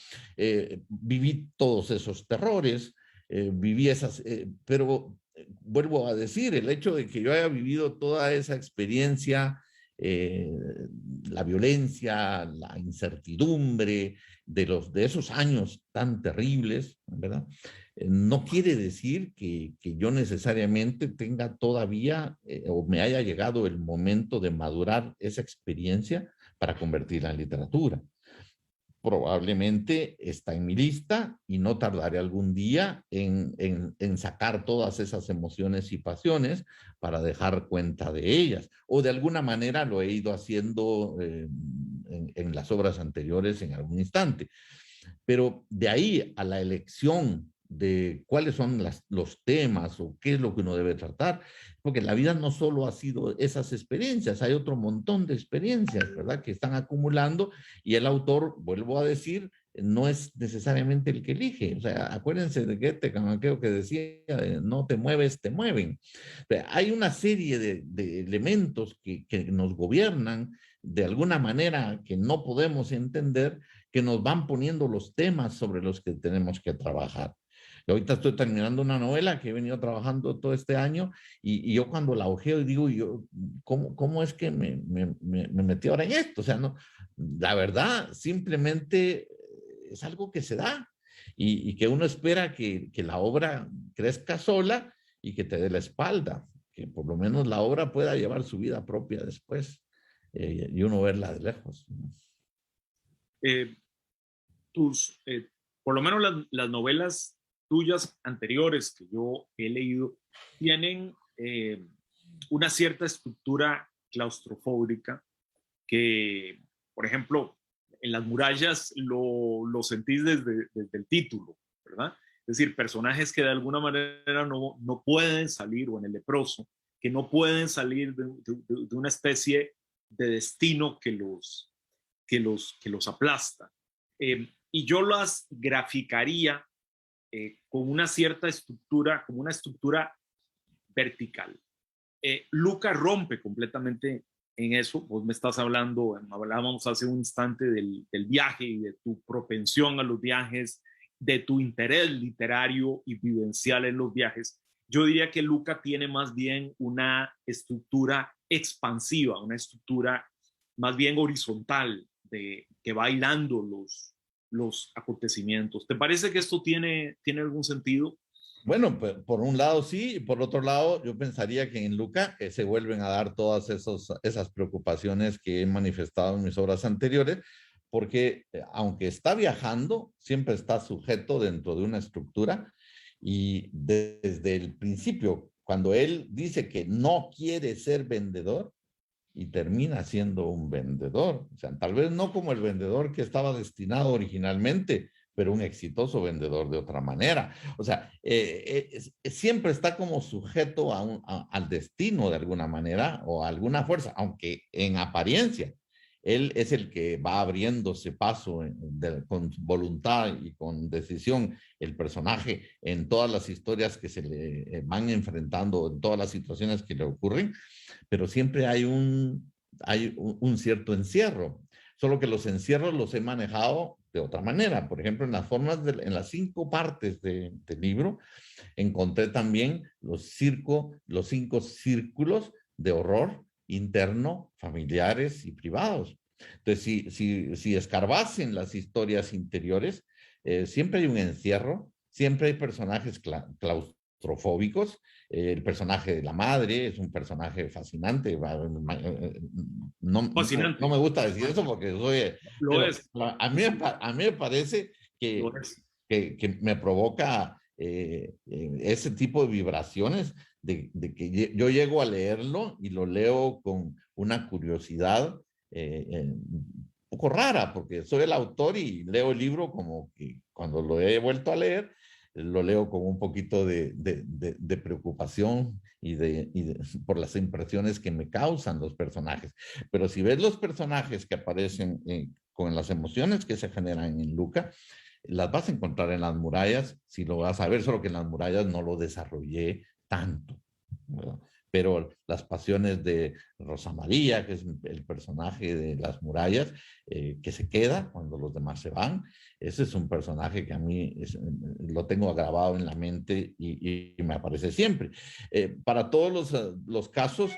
Viví todos esos terrores, viví esas, pero vuelvo a decir, el hecho de que yo haya vivido toda esa experiencia, la violencia, la incertidumbre de esos años tan terribles, ¿verdad? No quiere decir que yo necesariamente tenga todavía o me haya llegado el momento de madurar esa experiencia para convertirla en literatura. Probablemente está en mi lista y no tardaré algún día en sacar todas esas emociones y pasiones para dejar cuenta de ellas. O de alguna manera lo he ido haciendo en las obras anteriores en algún instante. Pero de ahí a la elección de cuáles son los temas o qué es lo que uno debe tratar, porque la vida no solo ha sido esas experiencias, hay otro montón de experiencias, ¿verdad?, que están acumulando y el autor, vuelvo a decir, no es necesariamente el que elige. O sea, acuérdense de Goethe, aquello que decía, no te mueves, te mueven. O sea, hay una serie de elementos que nos gobiernan de alguna manera que no podemos entender, que nos van poniendo los temas sobre los que tenemos que trabajar. Yo ahorita estoy terminando una novela que he venido trabajando todo este año y yo cuando la ojeo y digo, ¿cómo es que me metí ahora en esto? O sea, no, la verdad, simplemente es algo que se da y que uno espera que la obra crezca sola y que te dé la espalda, que por lo menos la obra pueda llevar su vida propia después y uno verla de lejos. Por lo menos las novelas tuyas anteriores que yo he leído tienen una cierta estructura claustrofóbica que, por ejemplo, en Las murallas lo sentís desde el título, ¿verdad? Es decir, personajes que de alguna manera no pueden salir, o en El leproso, que no pueden salir de una especie de destino que los aplasta. Y yo las graficaría con una cierta estructura, como una estructura vertical. Luca rompe completamente en eso. Vos me estás hablábamos hace un instante del viaje y de tu propensión a los viajes, de tu interés literario y vivencial en los viajes. Yo diría que Luca tiene más bien una estructura expansiva, una estructura más bien horizontal, que va hilando los acontecimientos. ¿Te parece que esto tiene algún sentido? Bueno, por un lado sí, y por otro lado yo pensaría que en Luca se vuelven a dar todas esas preocupaciones que he manifestado en mis obras anteriores, porque aunque está viajando, siempre está sujeto dentro de una estructura y desde el principio, cuando él dice que no quiere ser vendedor, y termina siendo un vendedor. O sea, tal vez no como el vendedor que estaba destinado originalmente, pero un exitoso vendedor de otra manera. O sea, siempre está como sujeto al destino de alguna manera o a alguna fuerza, aunque en apariencia él es el que va abriéndose paso con voluntad y con decisión, el personaje, en todas las historias que se le van enfrentando, en todas las situaciones que le ocurren, pero siempre hay un cierto encierro. Solo que los encierros los he manejado de otra manera. Por ejemplo, en las 5 partes del libro, encontré también los 5 círculos de horror interno, familiares y privados. Entonces, si escarbasen las historias interiores, siempre hay un encierro, siempre hay personajes claustrofóbicos. El personaje de la madre es un personaje fascinante. Fascinante. No me gusta decir eso porque soy... Lo es. A mí me parece que me provoca ese tipo de vibraciones de que yo llego a leerlo y lo leo con una curiosidad un poco rara, porque soy el autor y leo el libro como que cuando lo he vuelto a leer, lo leo con un poquito de preocupación por las impresiones que me causan los personajes. Pero si ves los personajes que aparecen con las emociones que se generan en Luca, las vas a encontrar en Las murallas, si lo vas a ver, solo que en Las murallas no lo desarrollé tanto, ¿verdad? Pero las pasiones de Rosa María, que es el personaje de Las murallas, que se queda cuando los demás se van, ese es un personaje que a mí lo tengo grabado en la mente y me aparece siempre. Para todos los casos,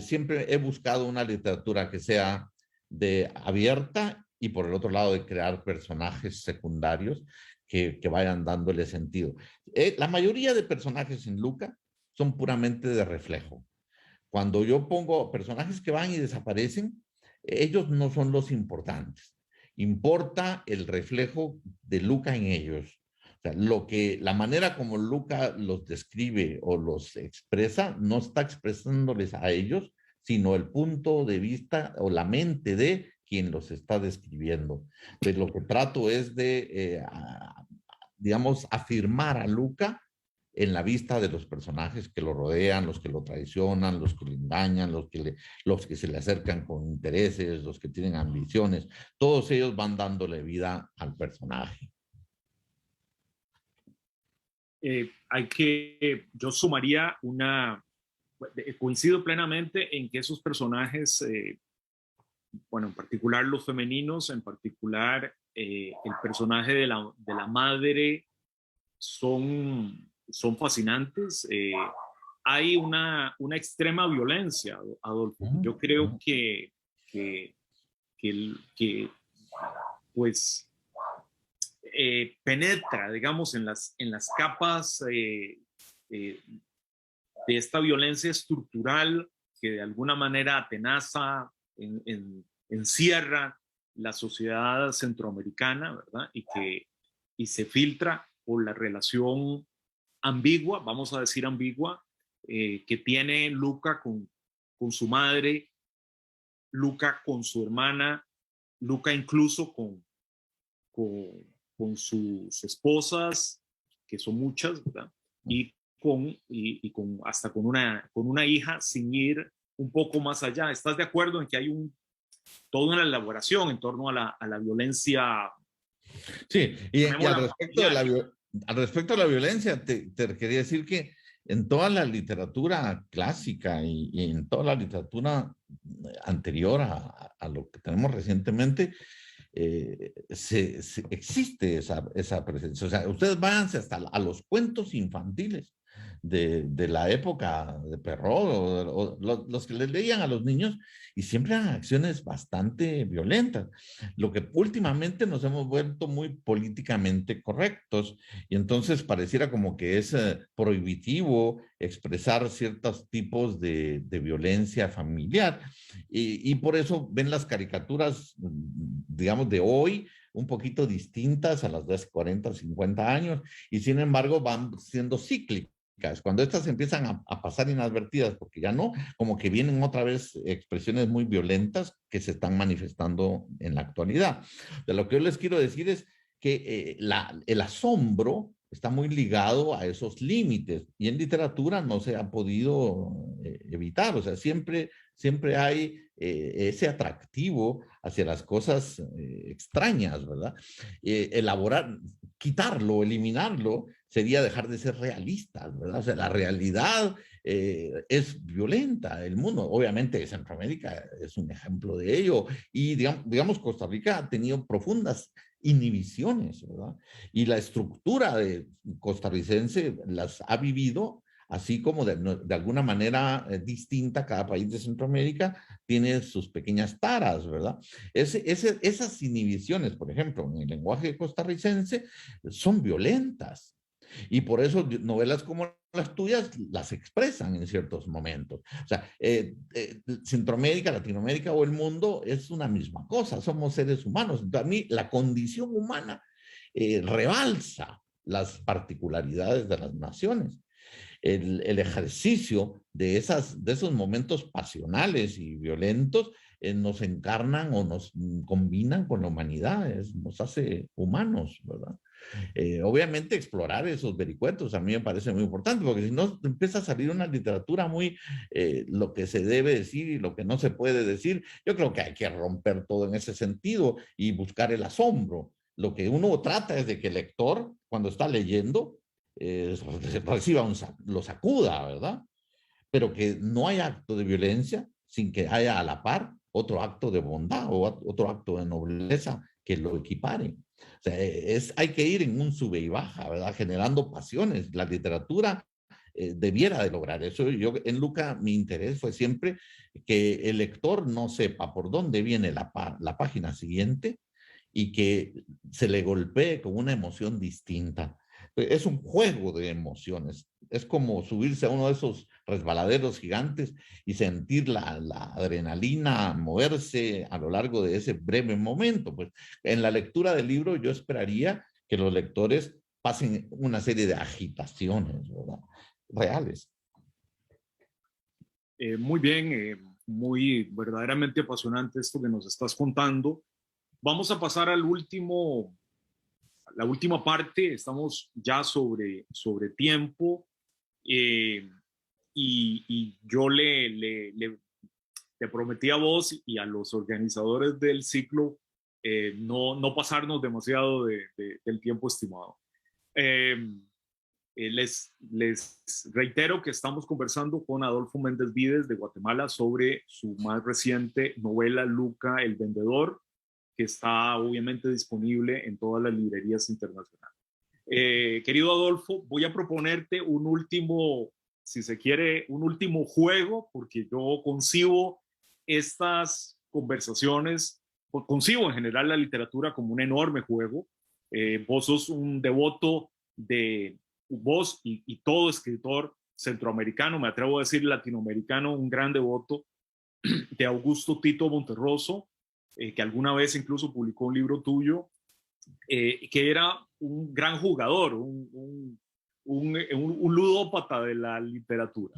siempre he buscado una literatura que sea abierta y por el otro lado de crear personajes secundarios que vayan dándole sentido. La mayoría de personajes en Luca son puramente de reflejo. Cuando yo pongo personajes que van y desaparecen, ellos no son los importantes. Importa el reflejo de Luca en ellos. O sea, la manera como Luca los describe o los expresa, no está expresándoles a ellos, sino el punto de vista o la mente de quien los está describiendo. Entonces, lo que trato es de, digamos, afirmar a Luca en la vista de los personajes que lo rodean, los que lo traicionan, los que lo engañan, los que se le acercan con intereses, los que tienen ambiciones. Todos ellos van dándole vida al personaje. Yo sumaría coincido plenamente en que esos personajes, bueno, en particular los femeninos, en particular el personaje de la madre, son fascinantes. Hay una extrema violencia, Adolfo. Yo creo que pues penetra, digamos, en las capas de esta violencia estructural que de alguna manera atenaza, encierra la sociedad centroamericana, ¿verdad? Y se filtra por la relación ambigua, vamos a decir ambigua, que tiene Luca con su madre, Luca con su hermana, Luca incluso con sus esposas, que son muchas, ¿verdad? Y hasta con una hija, sin ir un poco más allá. ¿Estás de acuerdo en que hay toda una elaboración en torno a la violencia? Sí, y al respecto de la violencia, te quería decir que en toda la literatura clásica y en toda la literatura anterior a lo que tenemos recientemente, existe esa presencia. O sea, ustedes váyanse hasta a los cuentos infantiles de la época de Perrault, o los que les leían a los niños, y siempre eran acciones bastante violentas. Lo que últimamente nos hemos vuelto muy políticamente correctos, y entonces pareciera como que es prohibitivo expresar ciertos tipos de violencia familiar, y por eso ven las caricaturas, digamos, de hoy, un poquito distintas a las de hace 40, 50 años, y sin embargo van siendo cíclicas. Cuando estas empiezan a pasar inadvertidas, porque ya no, como que vienen otra vez expresiones muy violentas que se están manifestando en la actualidad. De lo que yo les quiero decir es que el asombro está muy ligado a esos límites, y en literatura no se ha podido evitar. O sea, siempre hay ese atractivo hacia las cosas extrañas, ¿verdad? Quitarlo, eliminarlo, sería dejar de ser realistas, ¿verdad? O sea, la realidad es violenta. El mundo, obviamente, Centroamérica es un ejemplo de ello, y digamos Costa Rica ha tenido profundas inhibiciones, ¿verdad? Y la estructura costarricense las ha vivido, así como de alguna manera distinta. Cada país de Centroamérica tiene sus pequeñas taras, ¿verdad? Esas inhibiciones, por ejemplo, en el lenguaje costarricense, son violentas. Y por eso novelas como las tuyas las expresan en ciertos momentos. O sea, Centroamérica, Latinoamérica o el mundo es una misma cosa, somos seres humanos. Entonces, a mí la condición humana rebalsa las particularidades de las naciones. El ejercicio de esos momentos pasionales y violentos nos encarnan o nos combinan con la humanidad, nos hace humanos, ¿verdad? Obviamente explorar esos vericuetos a mí me parece muy importante, porque si no empieza a salir una literatura muy lo que se debe decir y lo que no se puede decir. Yo creo que hay que romper todo en ese sentido y buscar el asombro. Lo que uno trata es de que el lector, cuando está leyendo, reciba lo sacuda, ¿verdad? Pero que no haya acto de violencia sin que haya a la par otro acto de bondad o otro acto de nobleza que lo equipare. O sea, hay que ir en un sube y baja, ¿verdad? Generando pasiones. La literatura debiera de lograr eso. Yo en Luca mi interés fue siempre que el lector no sepa por dónde viene la página siguiente y que se le golpee con una emoción distinta. Es un juego de emociones. Es como subirse a uno de esos resbaladeros gigantes y sentir la adrenalina moverse a lo largo de ese breve momento. Pues en la lectura del libro yo esperaría que los lectores pasen una serie de agitaciones, ¿verdad? Reales. Muy bien, muy verdaderamente apasionante esto que nos estás contando. Vamos a pasar la última parte. Estamos ya sobre tiempo, y yo te prometí a vos y a los organizadores del ciclo no pasarnos demasiado del tiempo estimado. Les reitero que estamos conversando con Adolfo Méndez Vides de Guatemala sobre su más reciente novela, Luca el Vendedor, que está obviamente disponible en todas las librerías internacionales. Querido Adolfo, voy a proponerte un último, si se quiere, un último juego, porque yo concibo estas conversaciones, concibo en general la literatura como un enorme juego. Vos sos un devoto de vos y todo escritor centroamericano, me atrevo a decir latinoamericano, un gran devoto de Augusto Tito Monterroso, que alguna vez incluso publicó un libro tuyo, que era un gran jugador, un ludópata de la literatura.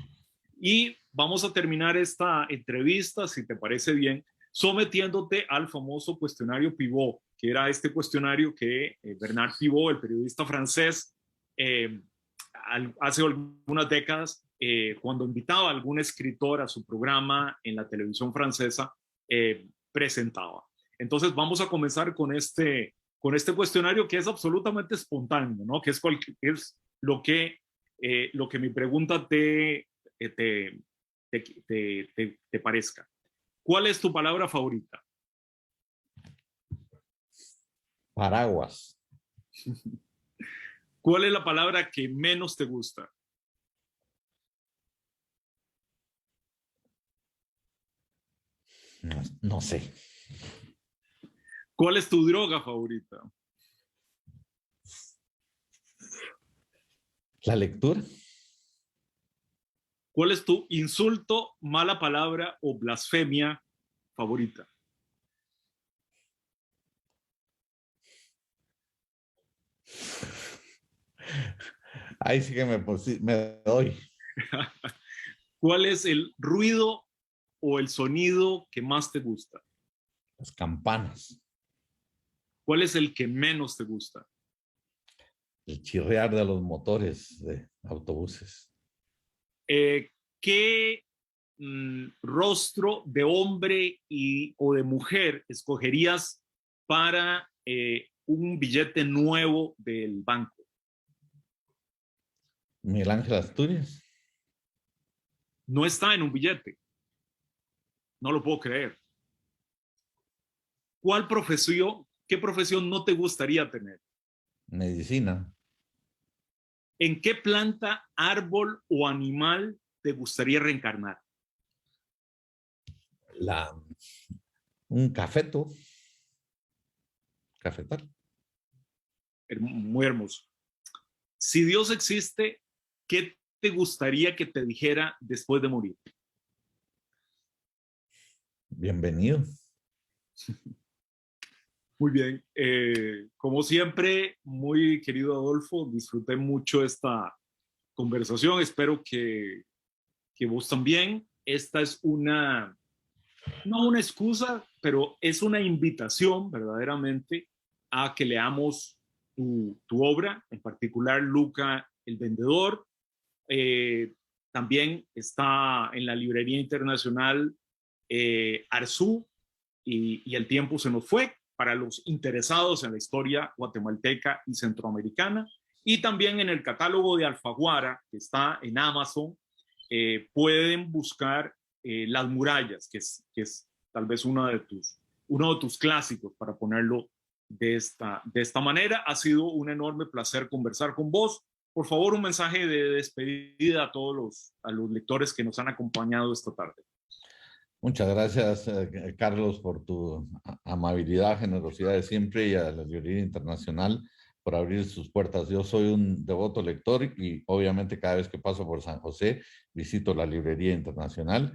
Y vamos a terminar esta entrevista, si te parece bien, sometiéndote al famoso cuestionario Pivot, que era este cuestionario que Bernard Pivot, el periodista francés, hace algunas décadas, cuando invitaba a algún escritor a su programa en la televisión francesa, presentaba. Entonces vamos a comenzar con este cuestionario, que es absolutamente espontáneo, ¿no? Que es lo que mi pregunta te parezca. ¿Cuál es tu palabra favorita? Paraguas. ¿Cuál es la palabra que menos te gusta? No sé. ¿Cuál es tu droga favorita? La lectura. ¿Cuál es tu insulto, mala palabra o blasfemia favorita? Ahí sí que me doy. ¿Cuál es el ruido o el sonido que más te gusta? Las campanas. ¿Cuál es el que menos te gusta? El chirriar de los motores de autobuses. ¿Qué rostro de hombre o de mujer escogerías para un billete nuevo del banco? Miguel Ángel Asturias. No está en un billete. No lo puedo creer. ¿Qué profesión no te gustaría tener? Medicina. ¿En qué planta, árbol o animal te gustaría reencarnar? Un cafeto. Cafetal. Muy hermoso. Si Dios existe, ¿qué te gustaría que te dijera después de morir? Bienvenido. Muy bien. Como siempre, muy querido Adolfo, disfruté mucho esta conversación. Espero que vos también. Esta es no una excusa, pero es una invitación verdaderamente a que leamos tu obra, en particular Luca el Vendedor. También está en la Librería Internacional Arzú y El tiempo se nos fue, para los interesados en la historia guatemalteca y centroamericana. Y también en el catálogo de Alfaguara, que está en Amazon, pueden buscar Las murallas, que es tal vez uno de tus clásicos, para ponerlo de esta manera. Ha sido un enorme placer conversar con vos. Por favor, un mensaje de despedida a todos los lectores que nos han acompañado esta tarde. Muchas gracias, Carlos, por tu amabilidad, generosidad de siempre, y a la Librería Internacional por abrir sus puertas. Yo soy un devoto lector y obviamente cada vez que paso por San José visito la Librería Internacional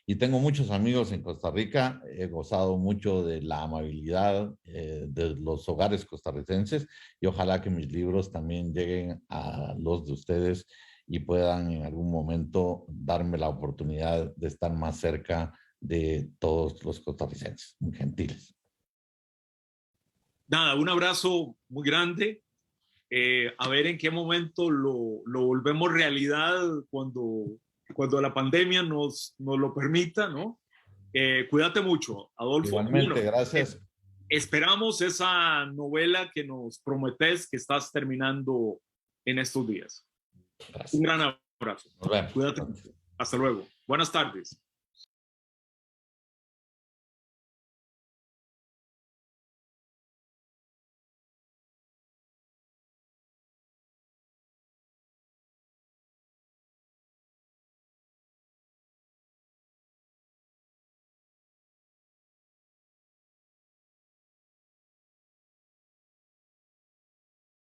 y tengo muchos amigos en Costa Rica. He gozado mucho de la amabilidad de los hogares costarricenses y ojalá que mis libros también lleguen a los de ustedes y puedan en algún momento darme la oportunidad de estar más cerca de todos los costarricenses. Muy gentiles. Nada, un abrazo muy grande. A ver en qué momento lo volvemos realidad cuando la pandemia nos lo permita, ¿no? Cuídate mucho, Adolfo. Igualmente, bueno, gracias. Esperamos esa novela que nos prometes que estás terminando en estos días. Gracias. Un gran abrazo. Nos vemos. Cuídate mucho. Hasta luego. Buenas tardes.